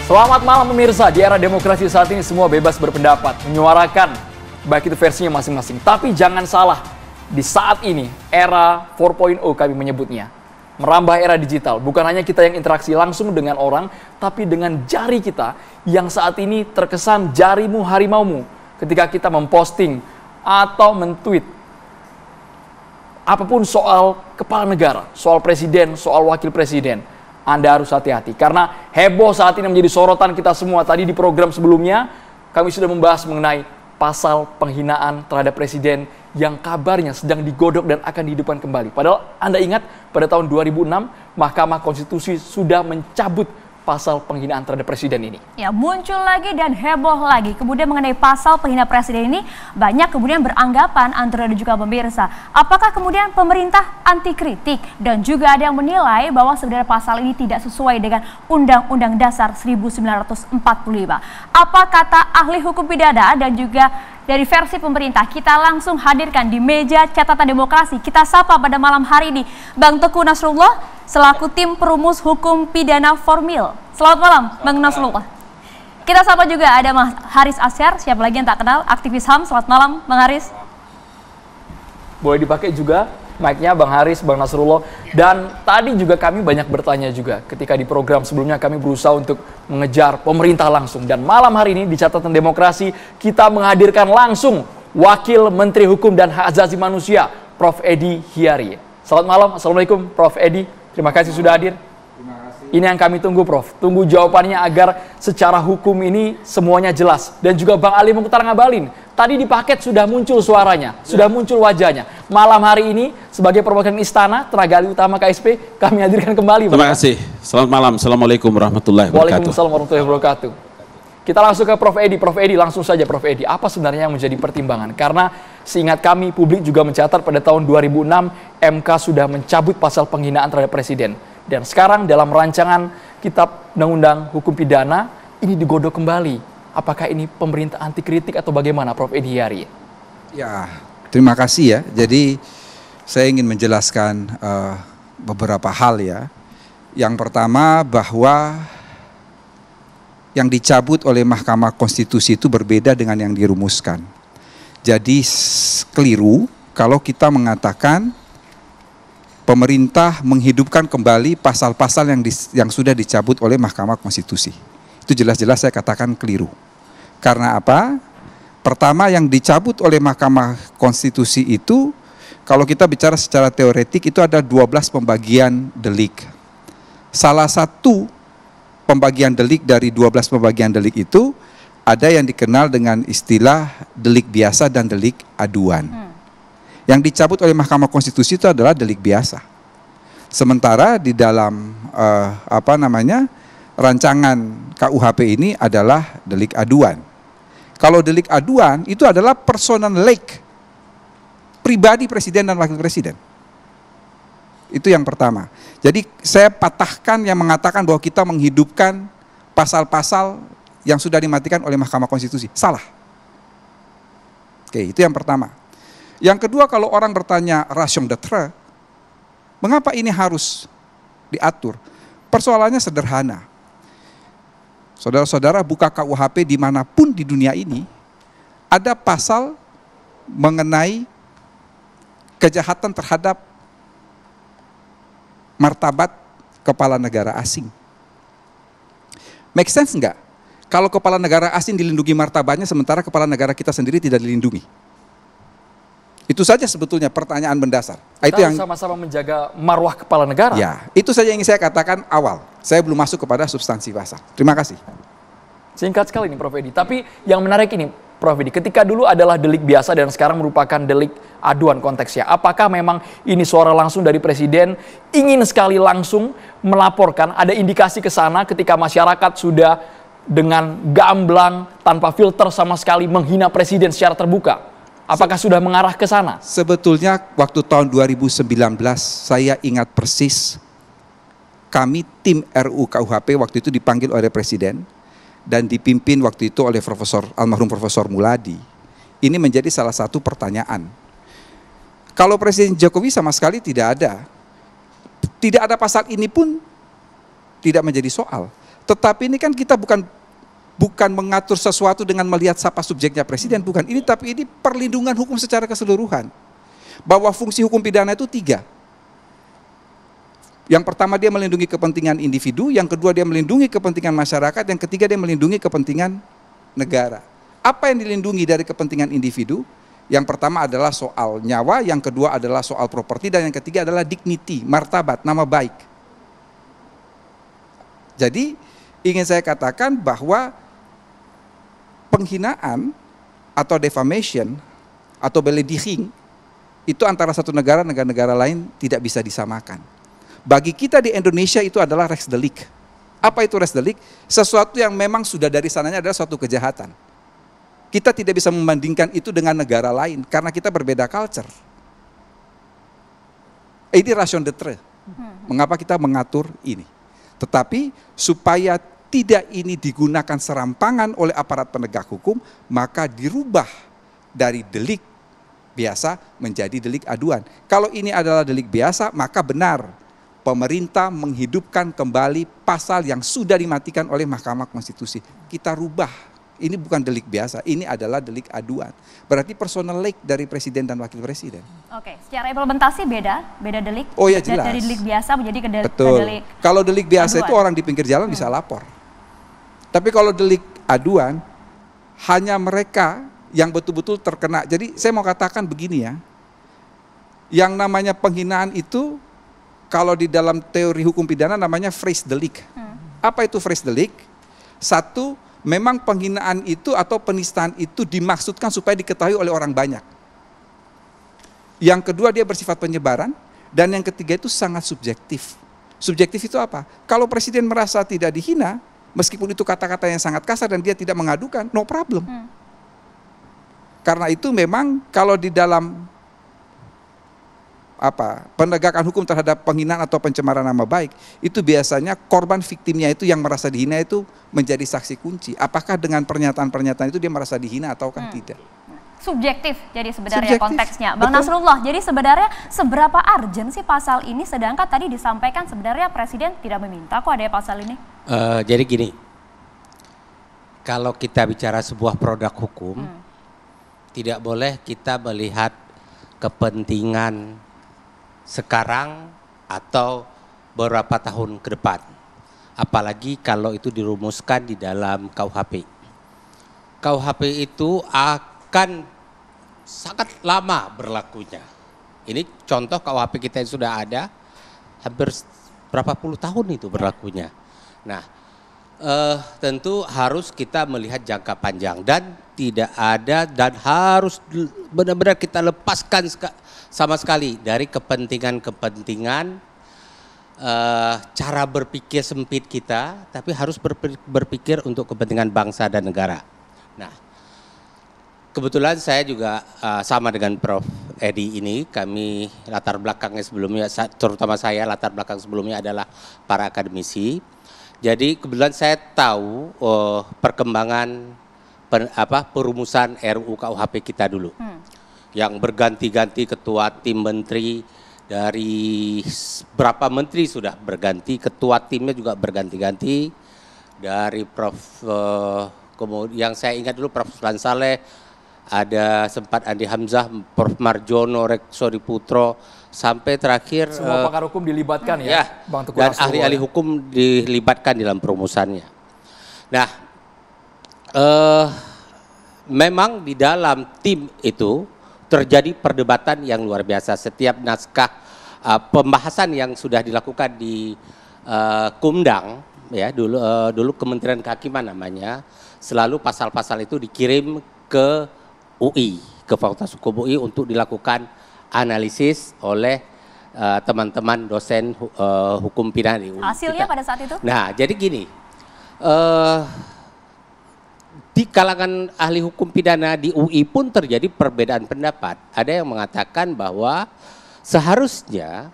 Selamat malam pemirsa, di era demokrasi saat ini semua bebas berpendapat, menyuarakan baik itu versinya masing-masing. Tapi jangan salah, di saat ini era 4.0 kami menyebutnya. Merambah era digital, bukan hanya kita yang interaksi langsung dengan orang, tapi dengan jari kita yang saat ini terkesan jarimu harimaumu. Ketika kita memposting atau mentweet apapun soal kepala negara, soal presiden, soal wakil presiden, Anda harus hati-hati. Karena heboh saat ini menjadi sorotan kita semua. Tadi di program sebelumnya, kami sudah membahas mengenai pasal penghinaan terhadap presiden yang kabarnya sedang digodok dan akan dihidupkan kembali. Padahal Anda ingat pada tahun 2006, Mahkamah Konstitusi sudah mencabut pasal penghinaan terhadap presiden ini. Ya, muncul lagi dan heboh lagi. Kemudian mengenai pasal penghinaan presiden ini, banyak kemudian beranggapan Andra dan juga pemirsa, apakah kemudian pemerintah anti kritik? Dan juga ada yang menilai bahwa sebenarnya pasal ini tidak sesuai dengan Undang-Undang Dasar 1945. Apa kata ahli hukum pidana dan juga dari versi pemerintah? Kita langsung hadirkan di meja catatan demokrasi. Kita sapa pada malam hari ini Bang Teguh Nasrullah selaku tim perumus hukum pidana formil. Selamat malam Bang Nasrullah. Kita sapa juga ada Mas Haris Asyar, siapa lagi yang tak kenal, aktivis HAM. Selamat malam Bang Haris. Boleh dipakai juga mic-nya Bang Haris, Bang Nasrullah. Dan tadi juga kami banyak bertanya juga ketika di program sebelumnya kami berusaha untuk mengejar pemerintah langsung. Dan malam hari ini di catatan demokrasi kita menghadirkan langsung Wakil Menteri Hukum dan Hak Asasi Manusia, Prof. Edi Hiary. Selamat malam, Assalamualaikum Prof. Edi. Terima kasih sudah hadir. Ini yang kami tunggu, Prof. Tunggu jawabannya agar secara hukum ini semuanya jelas. Dan juga Bang Ali Mukhtar Ngabalin. Tadi di paket sudah muncul suaranya, sudah muncul wajahnya. Malam hari ini sebagai perwakilan Istana, tenaga ahli utama KSP, kami hadirkan kembali. Terima kasih. Selamat malam. Assalamualaikum warahmatullahi wabarakatuh. Waalaikumsalam warahmatullahi wabarakatuh. Kita langsung ke Prof. Edi. Prof. Edi, langsung saja Prof. Edi. Apa sebenarnya yang menjadi pertimbangan? Karena seingat kami, publik juga mencatat pada tahun 2006, MK sudah mencabut pasal penghinaan terhadap presiden. Dan sekarang dalam rancangan Kitab Undang-Undang Hukum Pidana, ini digodok kembali. Apakah ini pemerintah anti kritik atau bagaimana Prof. Edi Hiary? Ya, terima kasih ya. Jadi saya ingin menjelaskan beberapa hal ya. Yang pertama bahwa yang dicabut oleh Mahkamah Konstitusi itu berbeda dengan yang dirumuskan. Jadi keliru kalau kita mengatakan pemerintah menghidupkan kembali pasal-pasal yang sudah dicabut oleh Mahkamah Konstitusi. Itu jelas-jelas saya katakan keliru. Karena apa? Pertama, yang dicabut oleh Mahkamah Konstitusi itu, kalau kita bicara secara teoretik, itu ada 12 pembagian delik. Salah satu pembagian delik dari 12 pembagian delik itu, ada yang dikenal dengan istilah delik biasa dan delik aduan. Yang dicabut oleh Mahkamah Konstitusi itu adalah delik biasa. Sementara di dalam rancangan KUHP ini adalah delik aduan. Kalau delik aduan itu adalah personal lake, pribadi presiden dan wakil presiden. Itu yang pertama. Jadi saya patahkan yang mengatakan bahwa kita menghidupkan pasal-pasal yang sudah dimatikan oleh Mahkamah Konstitusi. Salah. Oke, itu yang pertama. Yang kedua, kalau orang bertanya raison d'être, mengapa ini harus diatur? Persoalannya sederhana. Saudara-saudara buka KUHP dimanapun di dunia ini, ada pasal mengenai kejahatan terhadap martabat kepala negara asing. Make sense enggak? Kalau kepala negara asing dilindungi martabatnya, sementara kepala negara kita sendiri tidak dilindungi. Itu saja sebetulnya pertanyaan mendasar. Kita itu yang sama-sama menjaga marwah kepala negara. Ya, itu saja yang ingin saya katakan awal. Saya belum masuk kepada substansi pasal. Terima kasih. Singkat sekali nih Prof. Edi. Tapi yang menarik ini Prof. Edi, ketika dulu adalah delik biasa dan sekarang merupakan delik aduan konteksnya. Apakah memang ini suara langsung dari presiden ingin sekali langsung melaporkan, ada indikasi ke sana ketika masyarakat sudah dengan gamblang tanpa filter sama sekali menghina presiden secara terbuka? Apakah sudah mengarah ke sana? Sebetulnya waktu tahun 2019 saya ingat persis kami tim RUU KUHP waktu itu dipanggil oleh presiden dan dipimpin waktu itu oleh almarhum Profesor Muladi. Ini menjadi salah satu pertanyaan. Kalau Presiden Jokowi sama sekali tidak ada pasal ini pun tidak menjadi soal. Tetapi ini kan kita bukan mengatur sesuatu dengan melihat siapa subjeknya presiden, bukan. Tapi ini perlindungan hukum secara keseluruhan. Bahwa fungsi hukum pidana itu 3. Yang pertama dia melindungi kepentingan individu, yang kedua dia melindungi kepentingan masyarakat, yang ketiga dia melindungi kepentingan negara. Apa yang dilindungi dari kepentingan individu? Yang pertama adalah soal nyawa, yang kedua adalah soal properti, dan yang ketiga adalah dignity, martabat, nama baik. Jadi ingin saya katakan bahwa penghinaan atau defamation atau belediging itu antara satu negara dengan negara lain tidak bisa disamakan. Bagi kita di Indonesia itu adalah res delik. Apa itu res delik? Sesuatu yang memang sudah dari sananya adalah suatu kejahatan. Kita tidak bisa membandingkan itu dengan negara lain karena kita berbeda culture. Ini raison d'être. Mengapa kita mengatur ini? Tetapi supaya tidak ini digunakan serampangan oleh aparat penegak hukum, maka dirubah dari delik biasa menjadi delik aduan. Kalau ini adalah delik biasa, maka benar pemerintah menghidupkan kembali pasal yang sudah dimatikan oleh Mahkamah Konstitusi. Kita rubah. Ini bukan delik biasa, ini adalah delik aduan. Berarti personal like dari presiden dan wakil presiden. Oke, secara implementasi beda delik. Oh ya jelas. Dari delik biasa menjadi ke Betul. delik. Kalau delik biasa aduan. itu orang di pinggir jalan bisa lapor. Tapi kalau delik aduan, hanya mereka yang betul-betul terkena. Jadi saya mau katakan begini ya, yang namanya penghinaan itu, kalau di dalam teori hukum pidana namanya phrase delik. Apa itu phrase delik? Satu, memang penghinaan itu atau penistaan itu dimaksudkan supaya diketahui oleh orang banyak. Yang kedua dia bersifat penyebaran, dan yang ketiga itu sangat subjektif. Subjektif itu apa? Kalau presiden merasa tidak dihina, meskipun itu kata-kata yang sangat kasar dan dia tidak mengadukan, no problem. Karena itu memang kalau di dalam penegakan hukum terhadap penghinaan atau pencemaran nama baik, itu biasanya korban viktimnya itu yang merasa dihina itu menjadi saksi kunci. Apakah dengan pernyataan-pernyataan itu dia merasa dihina atau kan tidak? Subjektif jadi sebenarnya konteksnya. Bang Nasrullah, jadi sebenarnya seberapa urgent sih pasal ini, sedangkan tadi disampaikan sebenarnya presiden tidak meminta kok ada pasal ini? Jadi gini, kalau kita bicara sebuah produk hukum, tidak boleh kita melihat kepentingan sekarang atau beberapa tahun ke depan. Apalagi kalau itu dirumuskan di dalam KUHP. KUHP itu akan sangat lama berlakunya. Ini contoh KUHP kita yang sudah ada, hampir berapa puluh tahun itu berlakunya. Nah, tentu harus kita melihat jangka panjang dan tidak ada dan harus benar-benar kita lepaskan sama sekali dari kepentingan-kepentingan cara berpikir sempit kita, tapi harus berpikir untuk kepentingan bangsa dan negara. Nah, kebetulan saya juga sama dengan Prof. Edi ini, kami latar belakangnya sebelumnya, terutama saya latar belakang sebelumnya adalah para akademisi. Jadi kebetulan saya tahu perkembangan perumusan RUU KUHP kita dulu. Yang berganti-ganti ketua tim menteri, dari berapa menteri sudah berganti, ketua timnya juga berganti-ganti, dari Prof. Kemudian yang saya ingat dulu Prof. Sultan Saleh, ada sempat Andi Hamzah, Prof. Marjono, Rekso Diputro, sampai terakhir semua pakar hukum dilibatkan ya, Bang Teguh dan ahli-ahli hukum dilibatkan dalam perumusannya. Nah, memang di dalam tim itu terjadi perdebatan yang luar biasa. Setiap naskah pembahasan yang sudah dilakukan di Kumdang, ya dulu Kementerian Kehakiman namanya, selalu pasal-pasal itu dikirim ke UI, ke Fakultas Hukum UI untuk dilakukan analisis oleh teman-teman dosen hukum pidana di UI. Hasilnya pada saat itu? Nah, jadi gini. Di kalangan ahli hukum pidana di UI pun terjadi perbedaan pendapat. Ada yang mengatakan bahwa seharusnya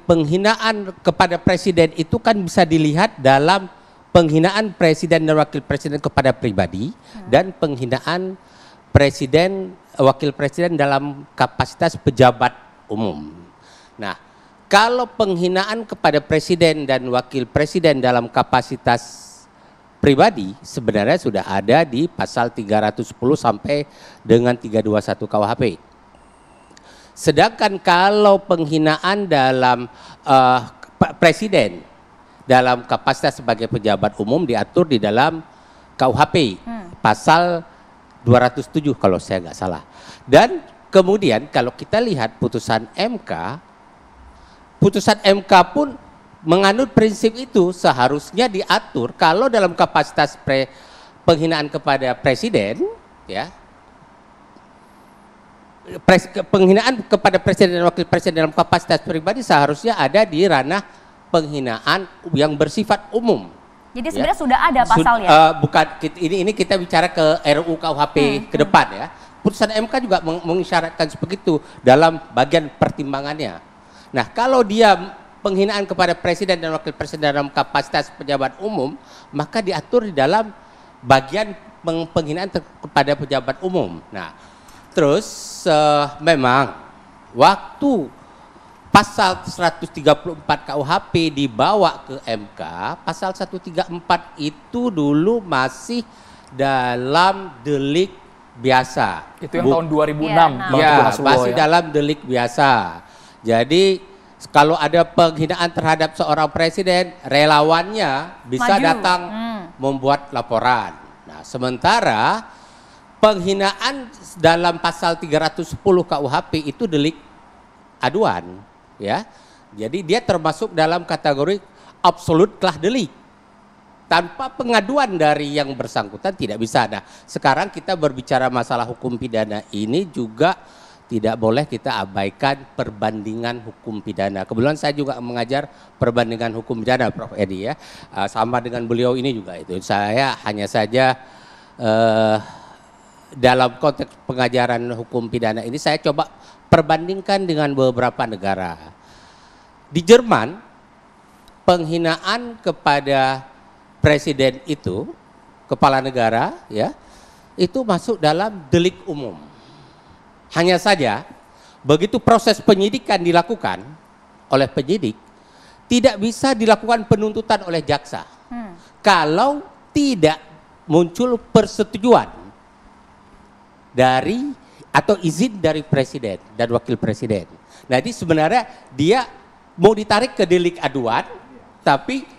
penghinaan kepada presiden itu kan bisa dilihat dalam penghinaan presiden dan wakil presiden kepada pribadi dan penghinaan presiden, wakil presiden dalam kapasitas pejabat umum. Nah, Kalau penghinaan kepada presiden dan wakil presiden dalam kapasitas pribadi sebenarnya sudah ada di pasal 310 sampai dengan 321 KUHP. Sedangkan kalau penghinaan dalam presiden dalam kapasitas sebagai pejabat umum diatur di dalam KUHP pasal 207 kalau saya nggak salah. Dan kemudian kalau kita lihat putusan MK pun menganut prinsip itu, seharusnya diatur kalau dalam kapasitas penghinaan kepada presiden, ya, penghinaan kepada presiden dan wakil presiden dalam kapasitas pribadi seharusnya ada di ranah penghinaan yang bersifat umum. Jadi sebenarnya sudah ada pasalnya. Bukan, ini kita bicara ke RUU KUHP ke depan ya. Putusan MK juga mengisyaratkan begitu dalam bagian pertimbangannya. Nah, kalau dia penghinaan kepada presiden dan wakil presiden dalam kapasitas pejabat umum, maka diatur di dalam bagian penghinaan kepada pejabat umum. Nah, terus memang waktu pasal 134 KUHP dibawa ke MK, pasal 134 itu dulu masih dalam delik biasa. Itu yang tahun 2006. Ya, masih dalam delik biasa. Jadi kalau ada penghinaan terhadap seorang presiden, relawannya bisa datang membuat laporan. Nah, sementara penghinaan dalam pasal 310 KUHP itu delik aduan, ya. Jadi dia termasuk dalam kategori absolute clah delik. Tanpa pengaduan dari yang bersangkutan tidak bisa. Nah, sekarang kita berbicara masalah hukum pidana ini juga tidak boleh kita abaikan perbandingan hukum pidana. Kebetulan saya juga mengajar perbandingan hukum pidana, Prof. Edi ya. Sama dengan beliau ini juga itu. Saya hanya saja dalam konteks pengajaran hukum pidana ini saya coba perbandingkan dengan beberapa negara. Di Jerman, penghinaan kepada presiden itu, kepala negara ya, itu masuk dalam delik umum. Hanya saja, begitu proses penyidikan dilakukan oleh penyidik, tidak bisa dilakukan penuntutan oleh jaksa. Kalau tidak muncul persetujuan dari atau izin dari presiden dan wakil presiden. Nah, jadi sebenarnya dia mau ditarik ke delik aduan, tapi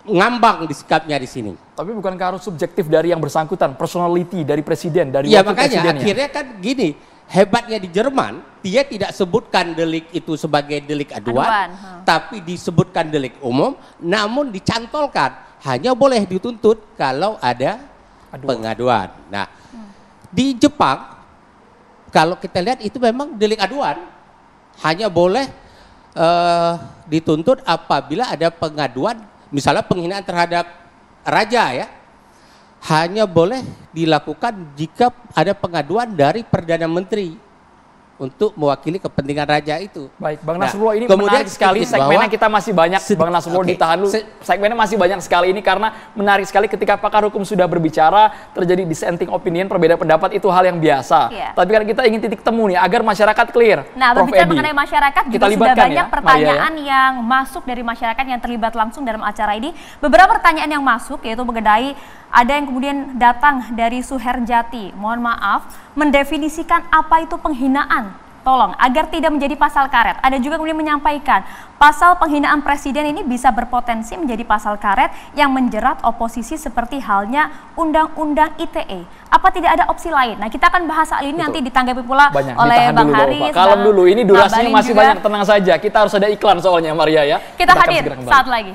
ngambang di sikapnya di sini. Tapi bukankah harus subjektif dari yang bersangkutan, personality dari presiden, dari ya, wakil makanya presidennya? Akhirnya kan gini, hebatnya di Jerman, dia tidak sebutkan delik itu sebagai delik aduan. Tapi disebutkan delik umum, namun dicantolkan hanya boleh dituntut kalau ada pengaduan. Nah, di Jepang, kalau kita lihat itu memang delik aduan, hanya boleh dituntut apabila ada pengaduan, misalnya penghinaan terhadap raja ya, hanya boleh dilakukan jika ada pengaduan dari Perdana Menteri untuk mewakili kepentingan raja itu. Baik, Bang Nasrullah, ini menarik sekali segmennya, kita masih banyak, Bang Nasrullah ditahan dulu, segmennya masih banyak sekali ini karena menarik sekali ketika pakar hukum sudah berbicara, terjadi dissenting opinion, perbedaan pendapat itu hal yang biasa. Tapi kan kita ingin titik temu nih, agar masyarakat clear. Nah, berbicara mengenai masyarakat, juga sudah banyak pertanyaan yang masuk dari masyarakat yang terlibat langsung dalam acara ini. Beberapa pertanyaan yang masuk, yaitu mengenai ada yang kemudian datang dari Suherjati, mohon maaf, mendefinisikan apa itu penghinaan. Tolong, agar tidak menjadi pasal karet. Ada juga kemudian menyampaikan, pasal penghinaan presiden ini bisa berpotensi menjadi pasal karet yang menjerat oposisi seperti halnya Undang-Undang ITE. Apa tidak ada opsi lain? Nah, kita akan bahas hal ini nanti ditanggapi pula oleh Bang Haris. Kalem dulu, ini durasinya masih banyak, tenang saja. Kita harus ada iklan soalnya, Maria ya. Kita hadir saat lagi.